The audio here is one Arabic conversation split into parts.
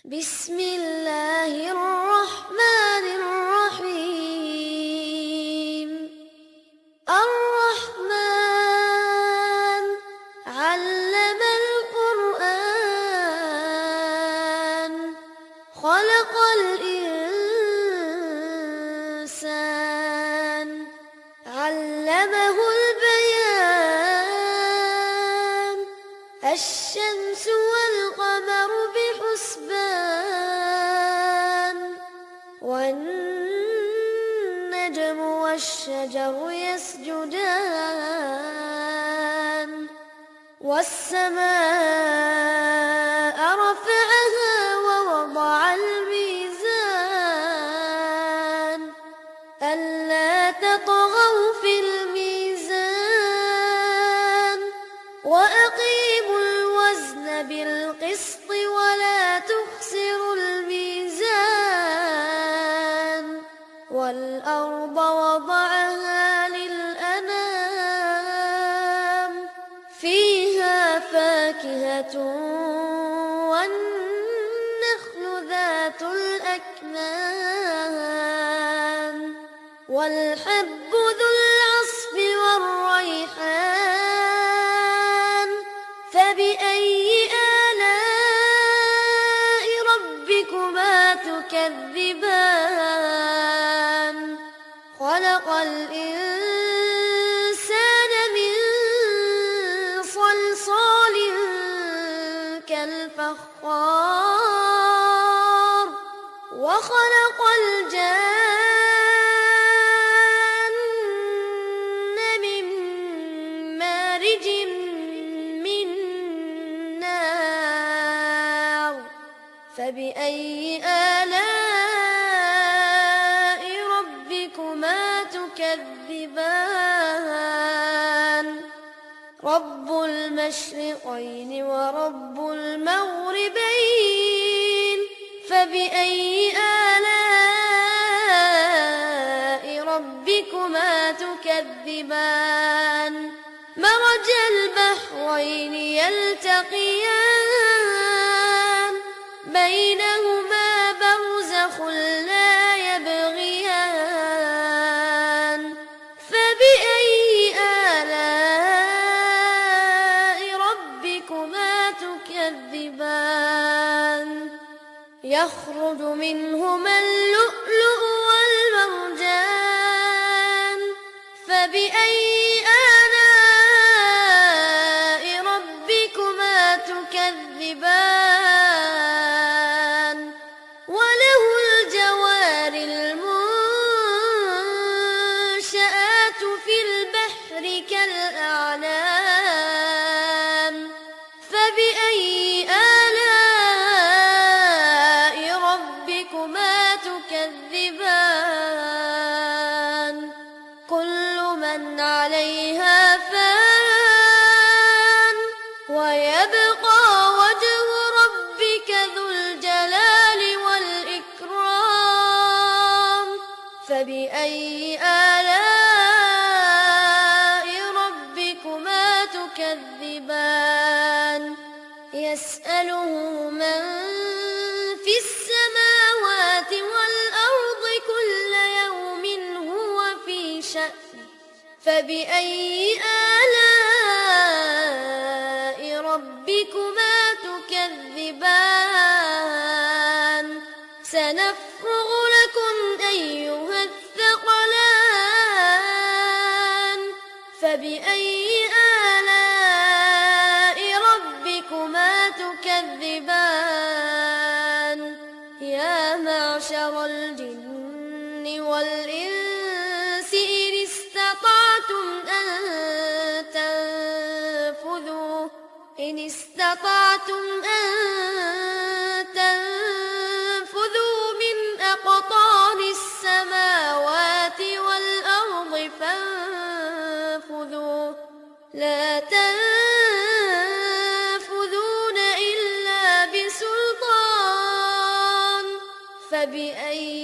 بسم الله الرحمن الرحيم. الرحمن علم القرآن خلق الإنسان علمه البيان. الشمس والقمر بحسبان والنجم والشجر يسجدان. والسماء رفعها ووضع الميزان ألا تطغوا في الميزان وأقيموا الوزن بالقسط ولا تخسروا الميزان. والأرض وضعها للأنام فيها فاكهة والنخل ذات الأكمام والحب ذو العصف والريحان. فبأي آلاء ربكما تكذبان. خلق الإنسان من صلصال كالفخار وخلق الجان من مارج من نار. فبأي آلاء ربكما تكذبان. رب المشرقين ورب المغربين. فبأي آلاء ربكما تكذبان. مرج البحرين يلتقيان بينهما برزخ لا يبغيان. فبأي آلاء ربكما تكذبان. يخرج منهما اللؤلؤ والمرجان. فبأي آلاء ربكما تكذبان. وله الجوار المنشآت في البحر كالأعلام. فبأي آلاء ربكما تكذبان. كل من عليها فان ويبقى وجه ربك ذو الجلال والإكرام. فبأي آلاء ربكما تكذبان. يسأله من في السماوات والأرض كل يوم هو في شأن. فبأي آلاء ربكما تكذبان. سنفرغ لكم أيها الثقلان. فبأي آلاء ربكما تكذبان. يا معشر الجن والإنس إن استطعتم أن تنفذوا من أقطار السماوات والأرض فانفذوا لا تنفذون إلا بسلطان. فبأي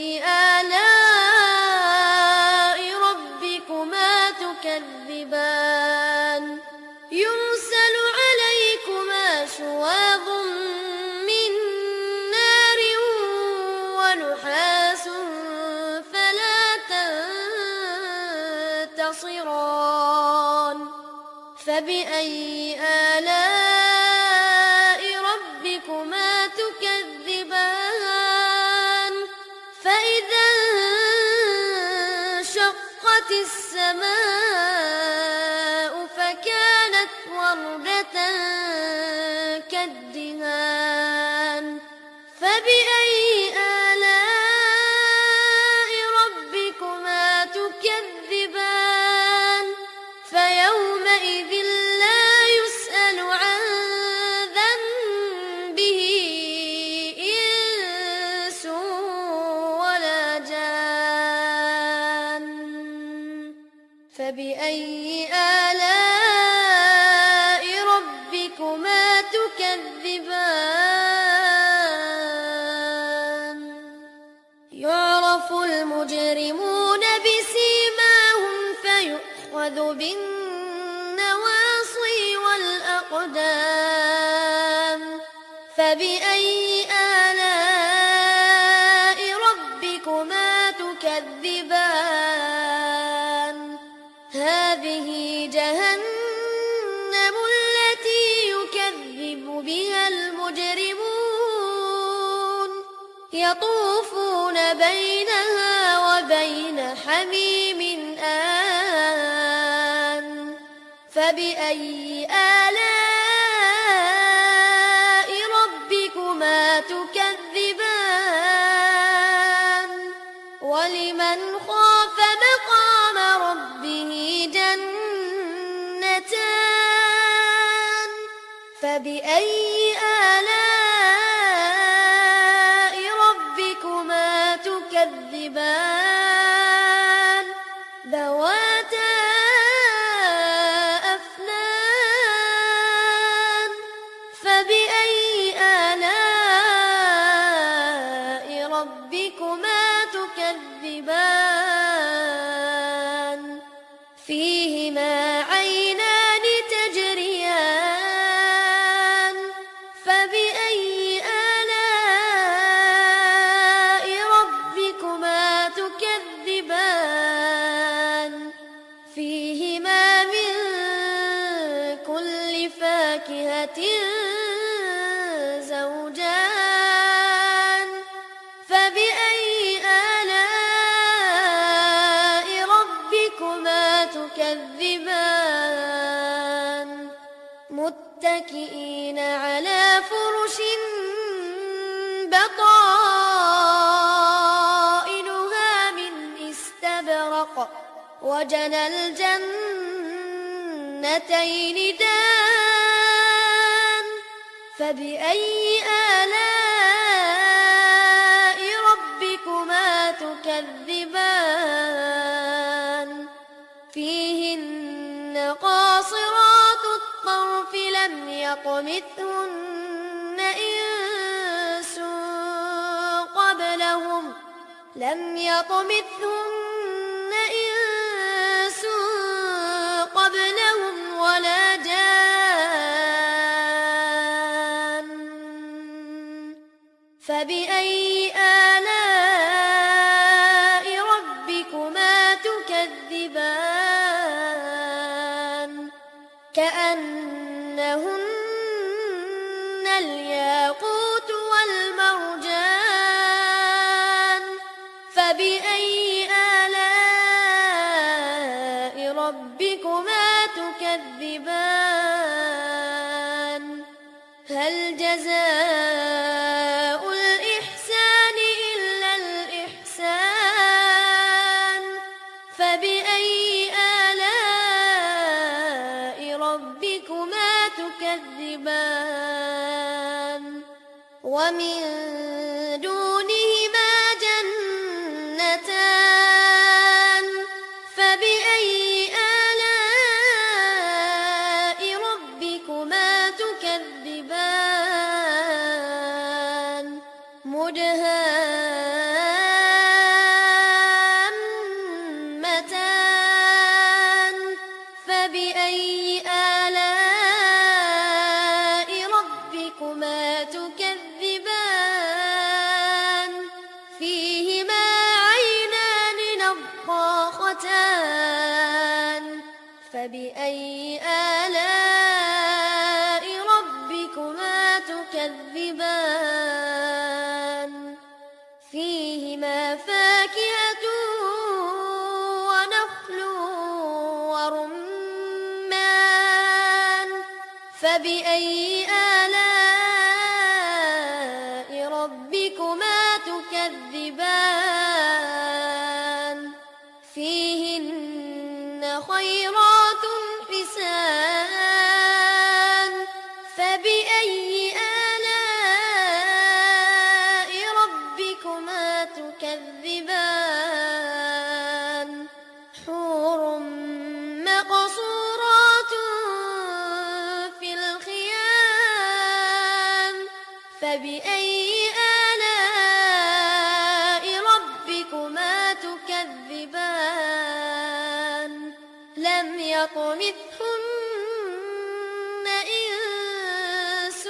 آلاء ربكما تكذبان. يرسل عليكما شواظ من نار تنتصران فبأي آلاء ربكما تكذبان فإذا انشقت السماء فكانت وردة كالدهان فبأي آلاء ربكما تكذبان فيومئذ لا يسأل عن ذنبه إنس ولا جان فبأي آلاء ربكما تكذبان يعرف المجرمون بسيماهم فيؤخذ بالنواصي والأقدام فبأي آلاء ربكما تكذبان هذه جهنم التي يكذب بها المجرمون يطوفون بينها وبين حميم آن فبأي آلاء ربكما تكذبان ولمن خاف مقام ربه جنتان فبأي آلاء ربكما تكذبان ذواتا أفنان فبأي آلاء ربكما تكذبان فيهما عينان تجريان فبأي آلاء ربكما تكذبان فيهما من كل فاكهة زوجان فبأي آلاء ربكما تكذبان متكئين على فرش بطائنها من استبرق وجنى الجنتين دان فبأي آلاء ربكما تكذبان فيهن قاصرات الطرف لم يطمثهن إنس قبلهم ولا جان فبأي آلاء ربكما تكذبان كأنهن الياقوت والمرجان فبأي آلاء ربكما تكذبان هل جزاء الإحسان إلا الإحسان فبأي آلاء ربكما تكذبان ومن دونهما جنتان فبأي آلاء ربكما تكذبان مدهامتان فبأي آلاء ربكما تكذبان فبأي آلاء ربكما تكذبان فيهما فاكهة ونخل ورمان فبأي آلاء ربكما تكذبان فيهن خيرات حسان فبأي آلاء ربكما تكذبان حور مقصورات في الخيام فبأي آلاء ربكما تكذبان لم يطمثهن إنس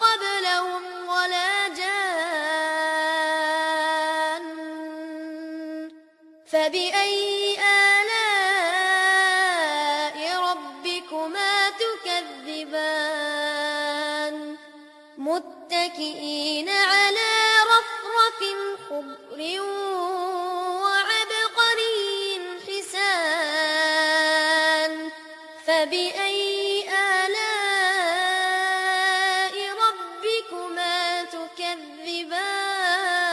قبلهم ولا جان فبأي آلاء ربكما تكذبان متكئين على رفرف خضر وعبقري حسان فبأي آلاء ربكما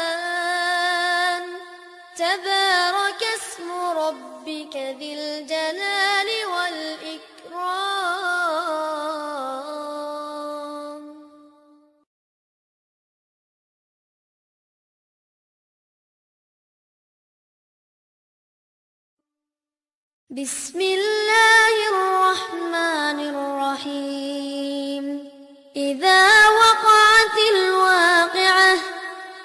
تكذبان تبارك اسم ربك ذي الجلال والإكرام. بسم الله الرحمن الرحيم إذا وقعت الواقعة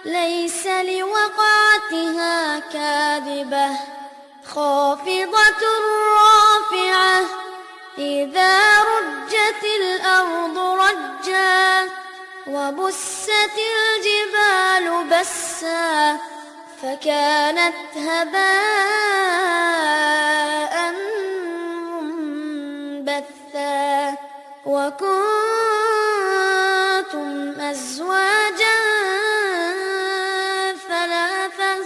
ليس لوقعتها كاذبة خافضة رافعة إذا رجت الأرض رجا وبست الجبال بسا فكانت هباء منبثا وكنتم أزواجا ثلاثة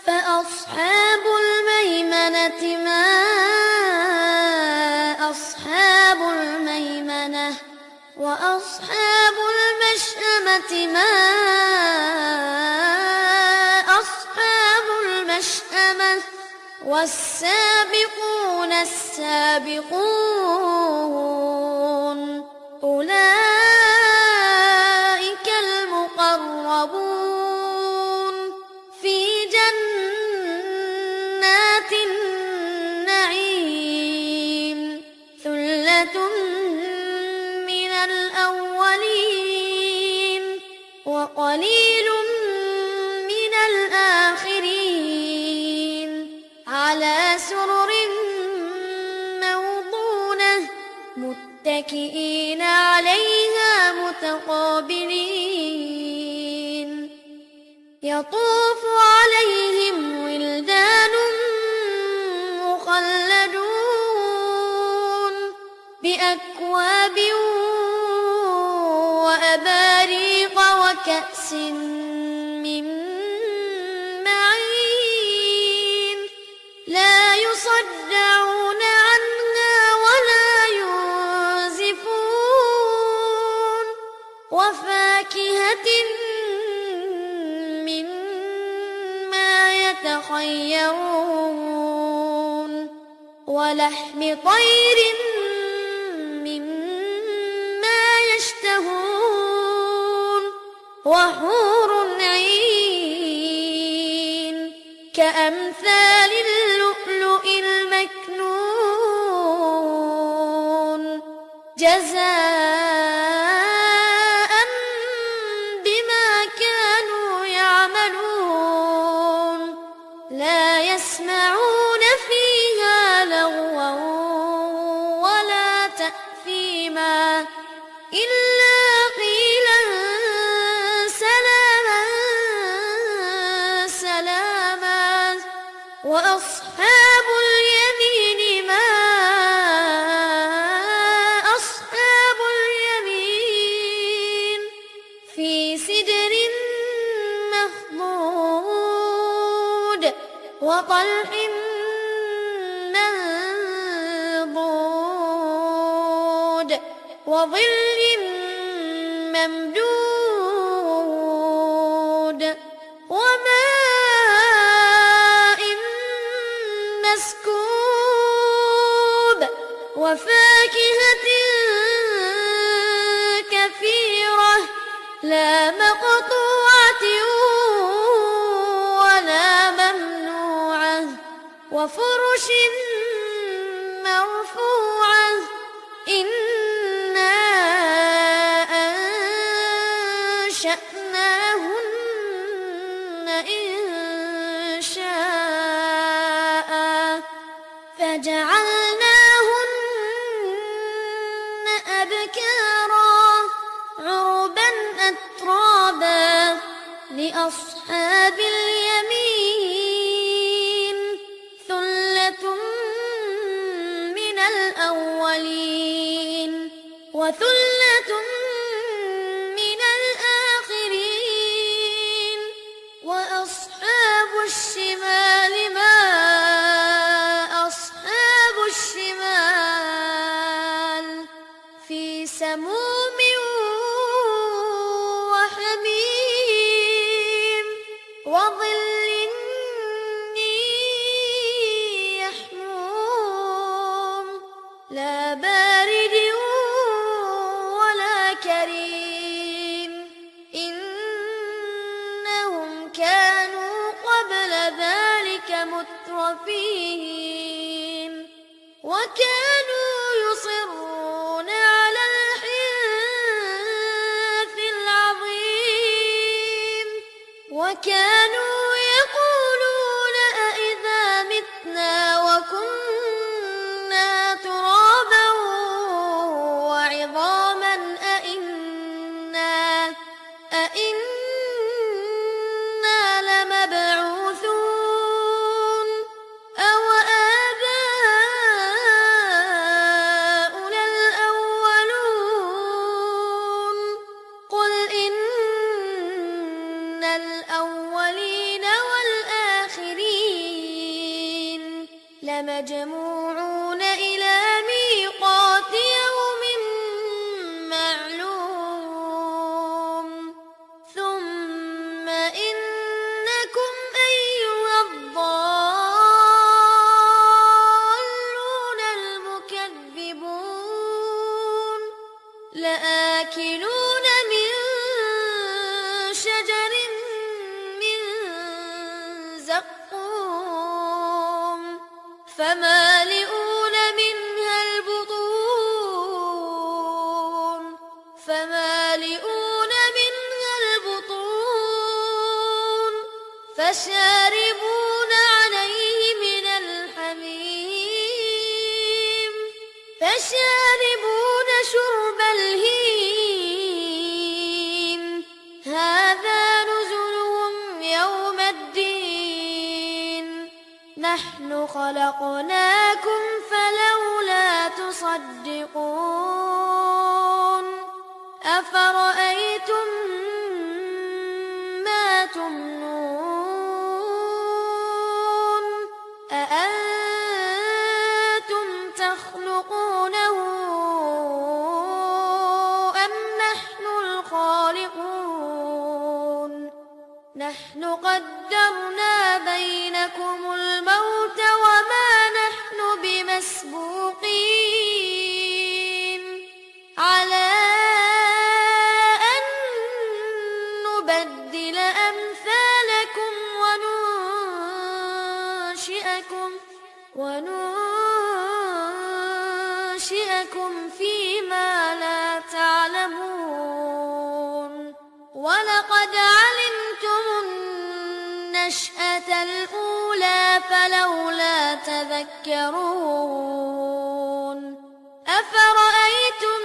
فأصحاب الميمنة ما أصحاب الميمنة وأصحاب المشأمة ما أصحاب المشأمة والسابقون السابقون أولئك المقربون في جنات النعيم ثلة من الأولين وقليل من الآخرين على سرر موضونة متكئين عليها متقابلين يطوف عليهم ولدان مخلدون بأكواب وأباريق وكأس من معين لا يصدعون عنها ولا ينزفون وفاكهة مما يتخيرون ولحم طير مما يشتهون وحور عين كأمثال اللؤلؤ المكنون جزاء بما كانوا يعملون لا يسمعون فيها لغوا ولا تأثيما إلا قيلا سلاما سلاما وأصحاب اليمين ما وطلح منضود وظل ممدود وماء مسكوب وفاكهة كثيرة لا مقطوعة ولا ممنوعة وفرش مرفوعة إنا أنشأناهن إنشاء فجعلناهن أبكارا عربا أترابا لأصحاب اليمين ثلة من الأولين وثلة من الآخرين وأصحاب الشمال ما أصحاب الشمال في سموم وحميم وظل يحموم لا بارد ولا كريم إنهم كانوا قبل ذلك مترفين وكانوا يصرون على الحنث العظيم وكانوا يقولون أإذا متنا وكنا ترابا وعظاما أإنا لمبعوثون أو آباؤنا الأولون قل إن الأولين والآخرين لمجموعون إلى ميقات يوم معلوم ثم إنكم أيها الضالون المكذبون لآكلون من شجر من زقوم فمالئون منها البطون فشاربون عليه من الحميم فشاربون شرب الهيم هذا نزلهم يوم الدين نحن خلقناكم فلولا تصدقون أفرأيتم ما تمنون أأنتم تخلقونه أم نحن الخالقون نحن قدرنا بينكم الموت وما نحن بمسبوقين على أن نبدل أمثالكم وننشئكم فيما لا تعلمون ولقد علمتم النشأة الأولى فلولا تذكرون أفرأيتم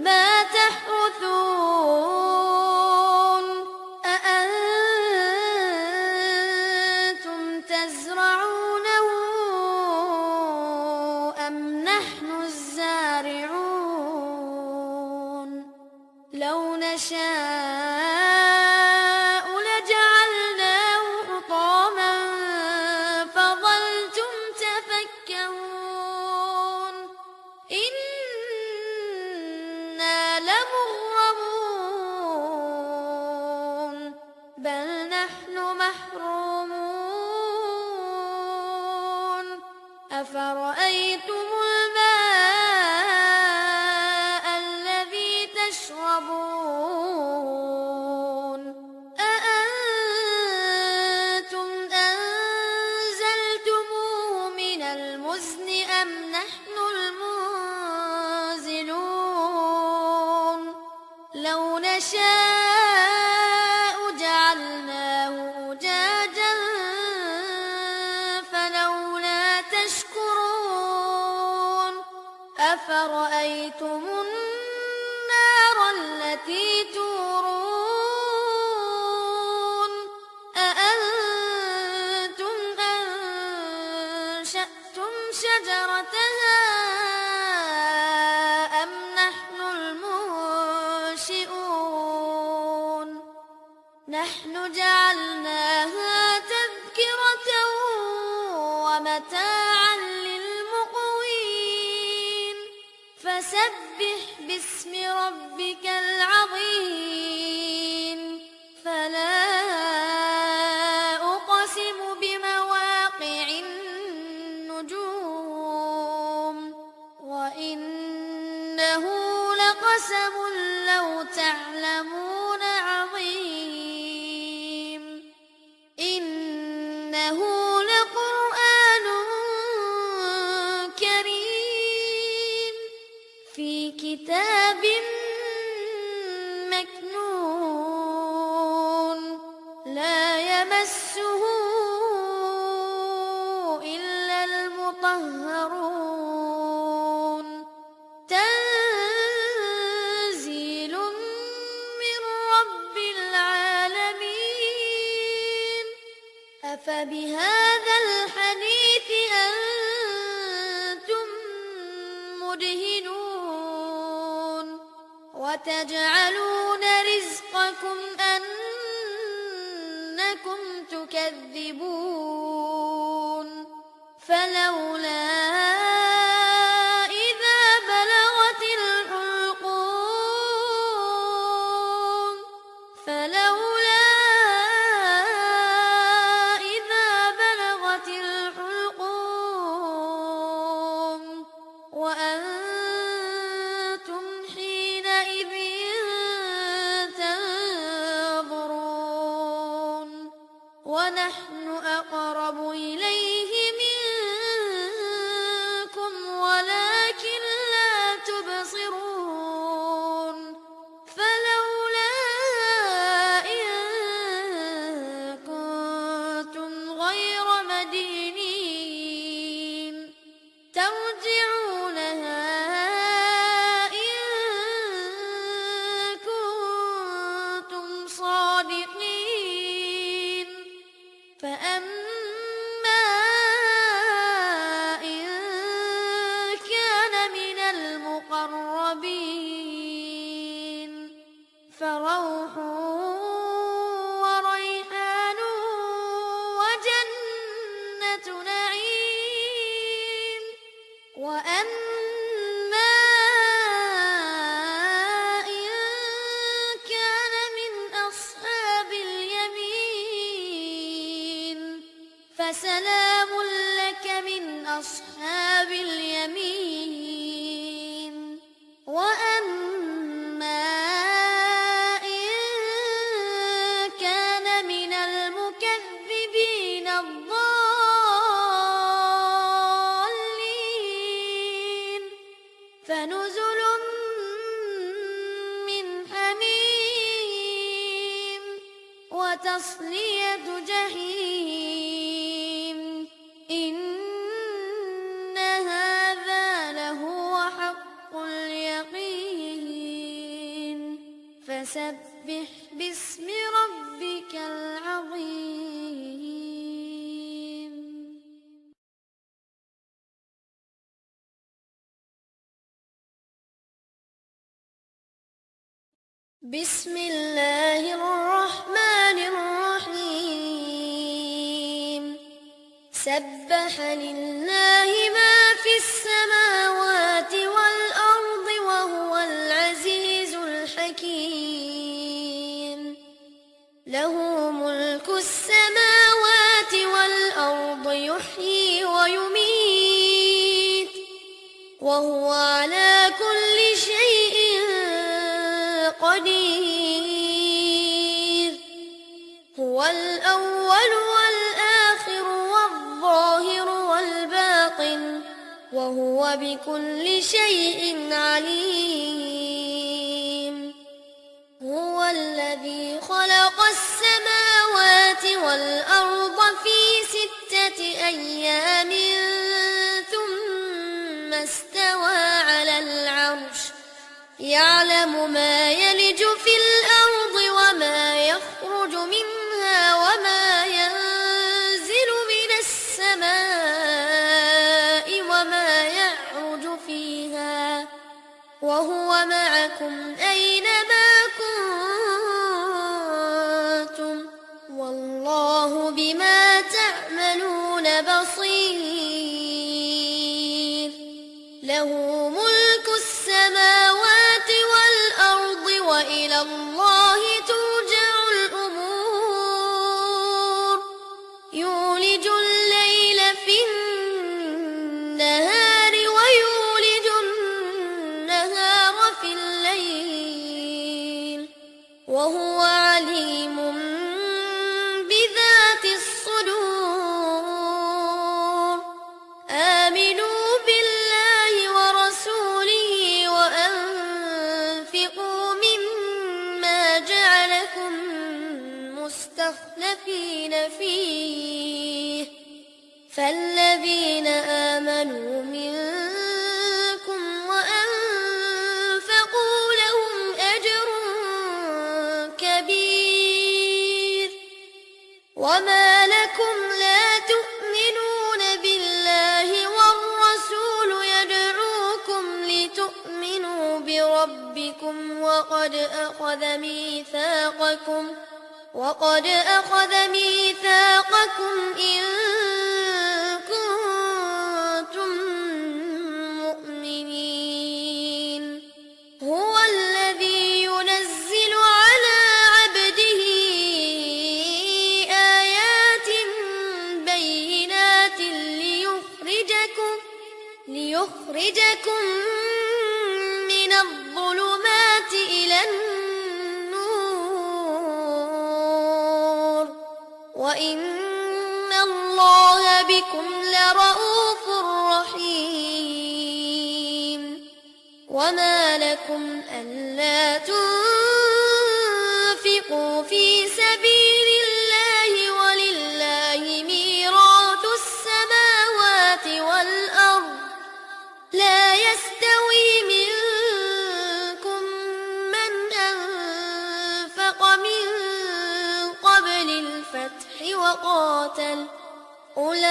ما تحرثون أأنتم تزرعونه أم نحن الزارعون لو نشاء لجعلناه حطاما أفرأيتم الماء الذي تشربون أأنتم أنزلتموه من المزن أم نحن المنزلون لو نشاء جعلناه أجاجا فلولا تشكرون أفرأيتم النار التي تورون أأنتم أنشأتم شجرتها أم نحن المنشئون نحن جعلناها تذكرة ومتاعا للمقوين فسبح باسم ربك العظيم فلا أقسم بمواقع النجوم وإنه لقسم لو تعلمون عظيم إنه لقرآن كريم في كتاب مكنون لا يمسه إلا المطهرون تنزيل من رب العالمين أفبهذا الحديث أنتم مدهنون وتجعلون رزقكم أنكم تكذبون فلولا إذا بلغت الحلقوم فلولا إذا بلغت الحلقوم وأنتم حينئذ تنظرون ونحن أقرب إليه منكم ولكن لا تبصرون فلولا إن كنتم غير مدينين ترجعونها إن كنتم صادقين فأما إن كان من المقربين فروح وريحان وجنة نعيم وأما إن كان من أصحاب اليمين فسلام لك من أصحاب اليمين وأما إن كان من المكذبين الضالين فنزل من حميم وتصلية جحيم إن هذا لهو حق اليقين فسبح باسم ربك العظيم بسم الله الرحمن الرحيم سبح لله ما في السماوات والأرض وهو العزيز الحكيم له ملك السماوات والأرض يحيي ويميت وهو على كل شيء قدير. هو الأول والآخر والظاهر والباطن وهو بكل شيء عليم. هو الذي خلق السماوات والأرض في 6 أيام ثم استوى على العرش يعلم ما يلج في الأرض وما يخرج منها وما ينزل من السماء وما يعرج فيها وهو معكم أينما كنتم والله بما تعملون بصير. له ملك السماوات والأرض وإلى الله ترجع الأمور. يولج الليل في النهار ويولج النهار في الليل وهو عليم بذات الصدور. آمنوا بالله ورسوله وأنفقوا مما جعلكم مستخلفين فيه فالذين آمنوا منكم وأنفقوا لهم أجر كبير. وما لكم لا تؤمنون بالله والرسول يدعوكم لتؤمنوا بربكم وقد أخذ ميثاقكم إن كنتم مؤمنين. هو الذي ينزل على عبده آيات بينات ليخرجكم من الظلمات إلى النور وإن الله بكم لرءوف رحيم. وما لكم ألا تنفقوا في سبيل الله ولله ميراث السماوات والأرض لا يستوي منكم من أنفق من قبل الفتح وقاتل أولئك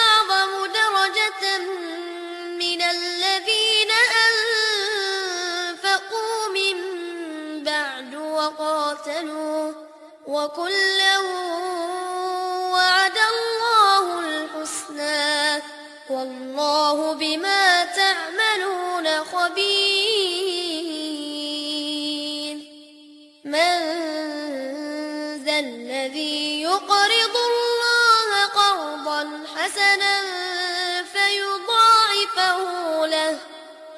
أعظم درجة من الذين أنفقوا من بعد وقاتلوا وكلا وعد الله الحسنى والله بما تعملون خبير. من ذا الذي يقرض الله قرضا حسنا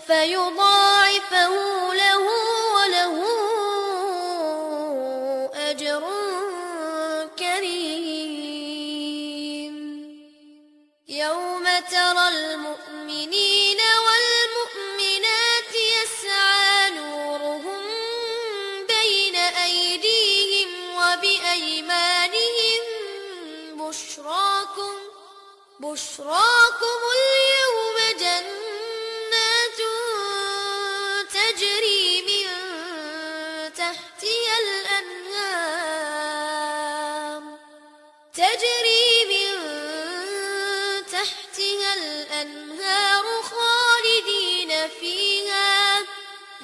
فيضاعفه له وله أجر كريم. يوم ترى المؤمنين والمؤمنات يسعى نورهم بين أيديهم وبأيمانهم بشراكم اليوم جنات تجري من تحتها الأنهار خالدين فيها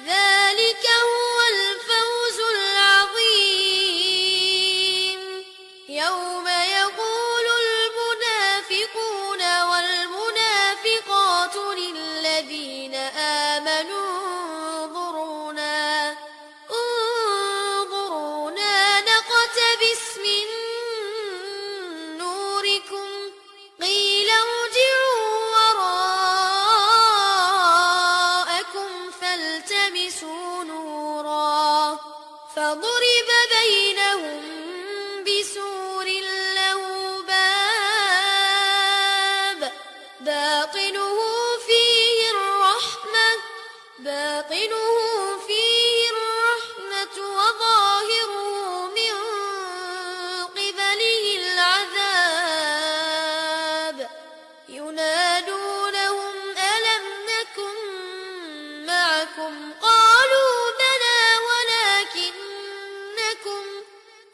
ذلك هو الفوز العظيم. يوم يقول المنافقون والمنافقات للذين آمنوا انظرونا نقتبس من نوركم قيل ارجعوا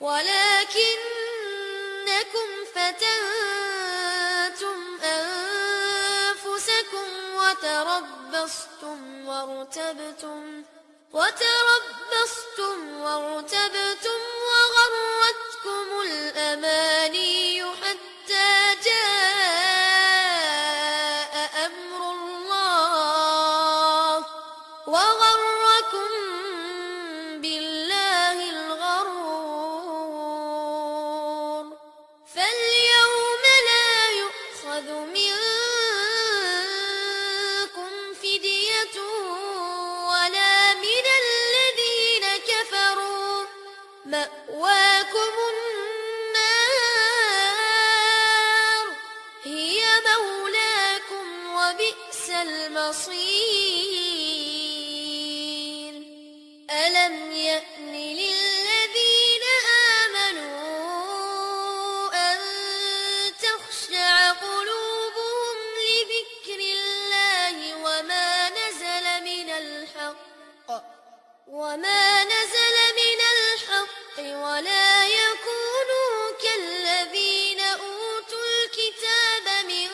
ولكنكم فتنتم أنفسكم وارتبتم وغرتكم الأماني حتى جاء أمر الله وغركم بالله الغرور فاليوم لا يؤخذ منكم فدية ولا من الذين كفروا مأواكم النار هي مولاكم وبئس المصير ألم يأن للذين آمنوا أن تخشع قلوبهم لذكر الله وما نزل من الحق ولا يكونوا كالذين أوتوا الكتاب من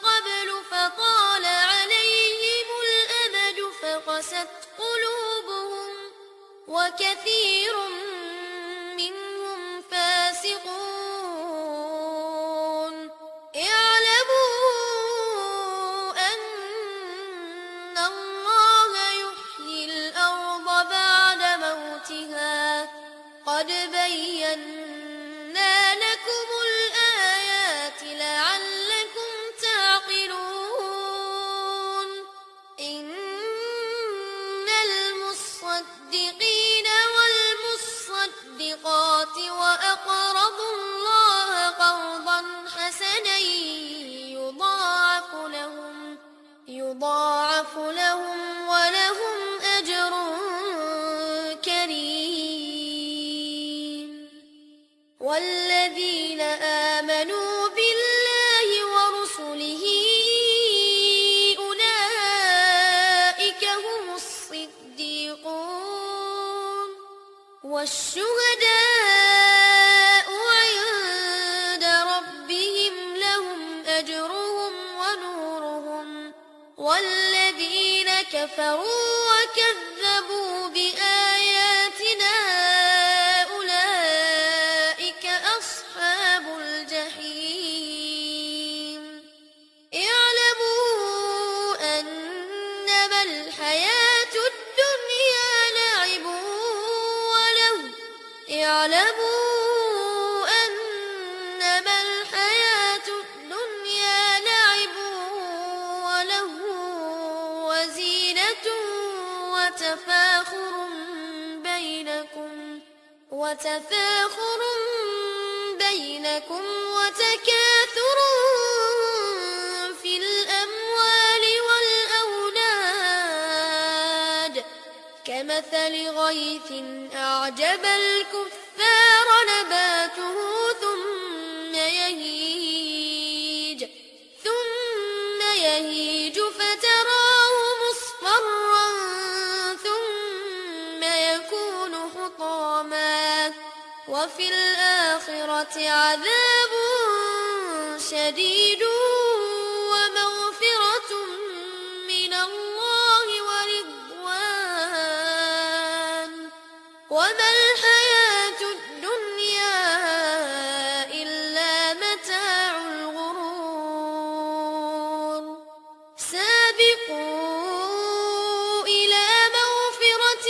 قبل فطال عليهم الأمد فقست قلوبهم وكثير منهم فاسقون اعلموا أن الله يحيي الأرض بعد موتها قد بينا لكم الآيات لعلكم تعقلون إن المصدقين والمصدقات وأقرضوا الله قرضا حسنا يضاعف لهم ولهم أجر كريم والذين آمنوا بالله ورسله أولئك هم الصديقون والشهداء عند ربهم لهم أجرهم ونورهم والذين كفروا وكذبوا بآياتنا أولئك أصحاب الجحيم اعلموا أنما الحياة الدنيا لعب وله وزينة وتفاخر بينكم وتكاثر في الأموال والأولاد كمثل غيث أعجب الكفار نباته ثم يهيج فتراه مصفرا ثم يكون حطاما وفي الآخرة عذاب شديد ومغفرة من الله ورضوان وما الحياة الدنيا إلا متاع الغرور سابقوا إلى مغفرة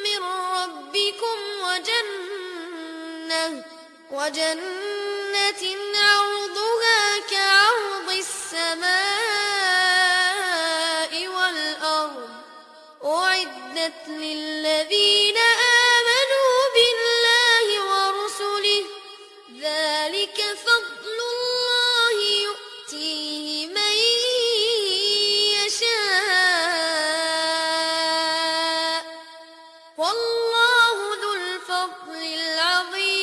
من ربكم وجنة عرضها كعرض السماء والأرض أعدت للذين آمنوا بالله ورسله ذلك فضل الله يؤتيه من يشاء والله ذو الفضل العظيم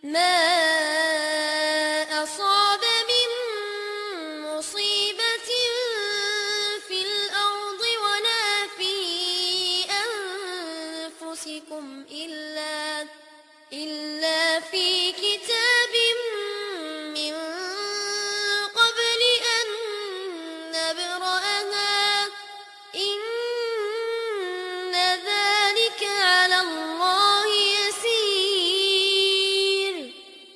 ما أصاب من مصيبة في الأرض ولا في أنفسكم إلا في كتاب من قبل أن نبرأها إن ذلك على الله يسير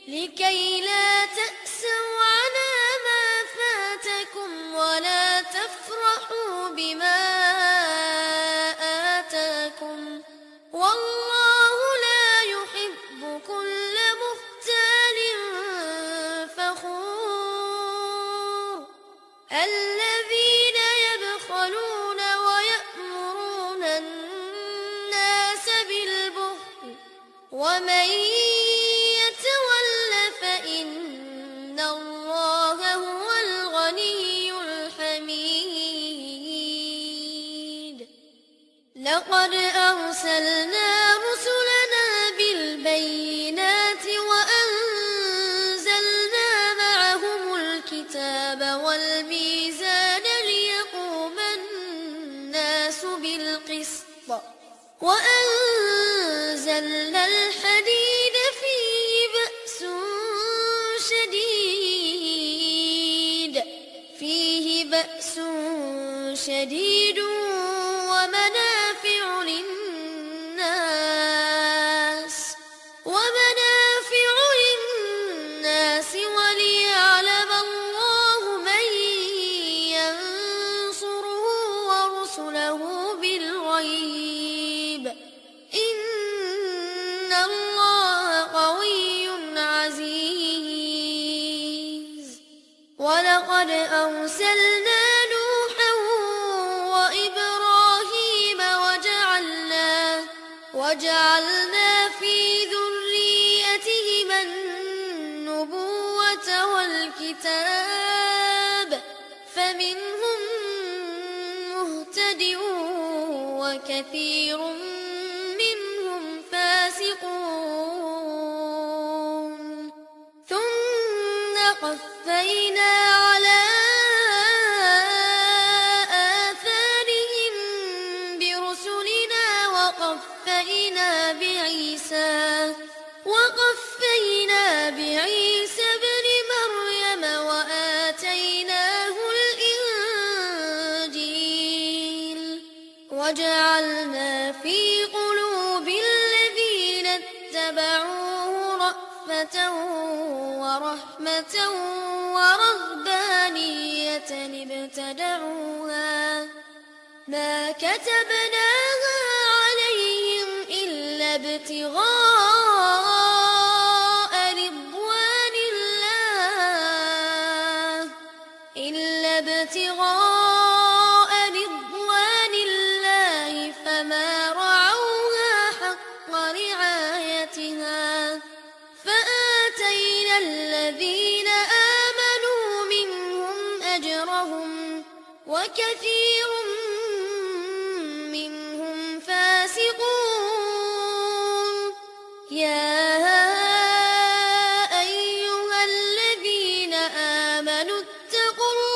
لكي لا تأسوا على ما فاتكم ولا تفرحوا بما آتاكم والله لا يحب كل مختال فخور الذين يبخلون ويأمرون الناس بالبخل ومن يتول فإن الله هو الغني الحميد لقد أرسلنا رسلنا بالبينات وأنزلنا معهم الكتاب والميزان ليقوم الناس بالقسط وأنزلنا الحديد فيه بأس شديد ومنافع للناس وليعلم الله من ينصره ورسله بالغيب إن الله قوي عزيز ولقد أرسلنا نوحا وإبراهيم وجعلنا في ذريتهما النبوة والكتاب فمنهم مهتد وكثير منهم فاسقون ثم قفينا على آثارهم برسلنا وقفينا بعيسى ابن مريم وآتيناه الإنجيل وجعلنا في قلوب الذين اتبعوه رأفة ورحمة ورهبانية ابتدعوها ما كتبناها عليهم إلا ابتغاء رضوان الله فما رعوها حق رعايتها فآتينا الذين آمنوا منهم أجرهم وكثير منهم فاسقون يا أيها الذين آمنوا اتقوا الله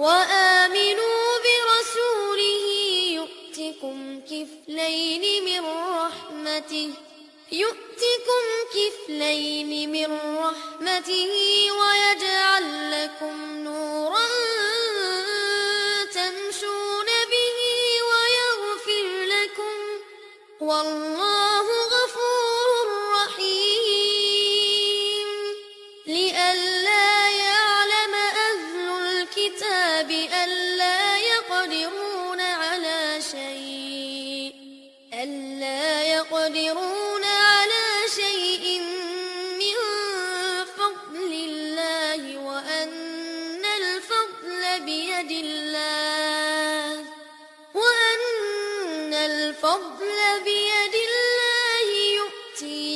وآمنوا برسوله يؤتكم كفلين من رحمته ويجعل لكم نورا تمشون به ويغفر لكم والله غفور رحيم لئلا يعلم أهل الكتاب ألا يقدرون على شيء من فضل الله وأن الفضل بيد الله يؤتيه